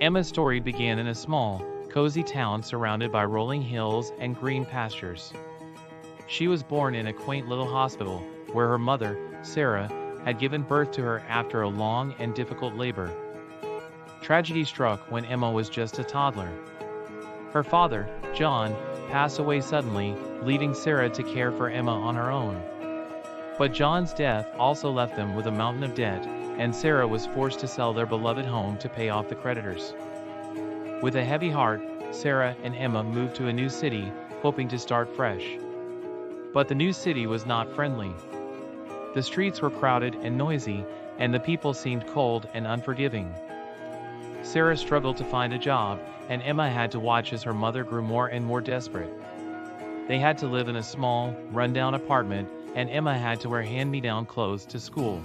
Emma's story began in a small, cozy town surrounded by rolling hills and green pastures. She was born in a quaint little hospital, where her mother, Sarah, had given birth to her after a long and difficult labor. Tragedy struck when Emma was just a toddler. Her father, John, passed away suddenly, leaving Sarah to care for Emma on her own. But John's death also left them with a mountain of debt, and Sarah was forced to sell their beloved home to pay off the creditors. With a heavy heart, Sarah and Emma moved to a new city, hoping to start fresh. But the new city was not friendly. The streets were crowded and noisy, and the people seemed cold and unforgiving. Sarah struggled to find a job, and Emma had to watch as her mother grew more and more desperate. They had to live in a small, run-down apartment, and Emma had to wear hand-me-down clothes to school.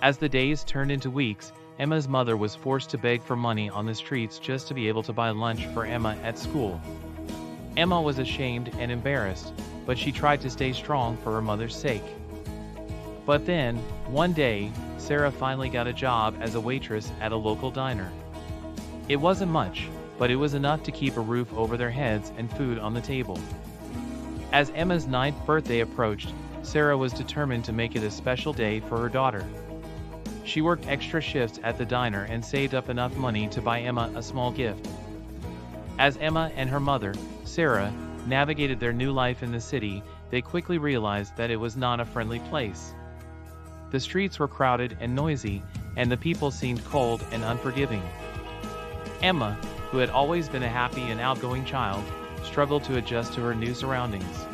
As the days turned into weeks, Emma's mother was forced to beg for money on the streets just to be able to buy lunch for Emma at school. Emma was ashamed and embarrassed, but she tried to stay strong for her mother's sake. But then, one day, Sarah finally got a job as a waitress at a local diner. It wasn't much, but it was enough to keep a roof over their heads and food on the table. As Emma's 9th birthday approached, Sarah was determined to make it a special day for her daughter. She worked extra shifts at the diner and saved up enough money to buy Emma a small gift. As Emma and her mother, Sarah, navigated their new life in the city, they quickly realized that it was not a friendly place. The streets were crowded and noisy, and the people seemed cold and unforgiving. Emma, who had always been a happy and outgoing child, struggled to adjust to her new surroundings.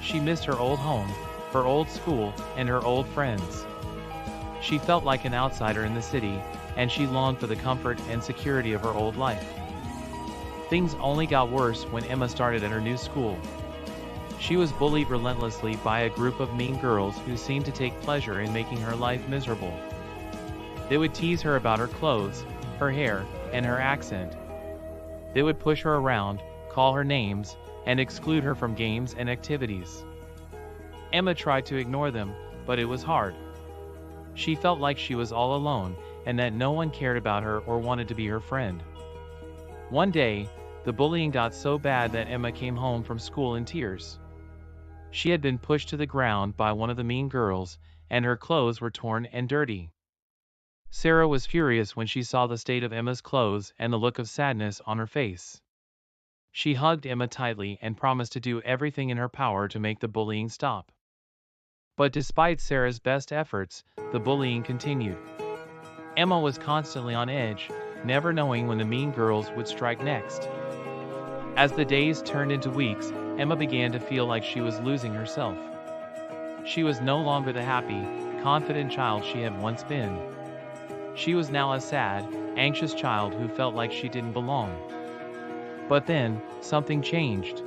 She missed her old home, her old school, and her old friends. She felt like an outsider in the city, and she longed for the comfort and security of her old life. Things only got worse when Emma started at her new school. She was bullied relentlessly by a group of mean girls who seemed to take pleasure in making her life miserable. They would tease her about her clothes, her hair, and her accent. They would push her around, call her names, and exclude her from games and activities. Emma tried to ignore them, but it was hard. She felt like she was all alone, and that no one cared about her or wanted to be her friend. One day, the bullying got so bad that Emma came home from school in tears. She had been pushed to the ground by one of the mean girls, and her clothes were torn and dirty. Sarah was furious when she saw the state of Emma's clothes and the look of sadness on her face. She hugged Emma tightly and promised to do everything in her power to make the bullying stop. But despite Sarah's best efforts, the bullying continued. Emma was constantly on edge, never knowing when the mean girls would strike next. As the days turned into weeks, Emma began to feel like she was losing herself. She was no longer the happy, confident child she had once been. She was now a sad, anxious child who felt like she didn't belong. But then, something changed.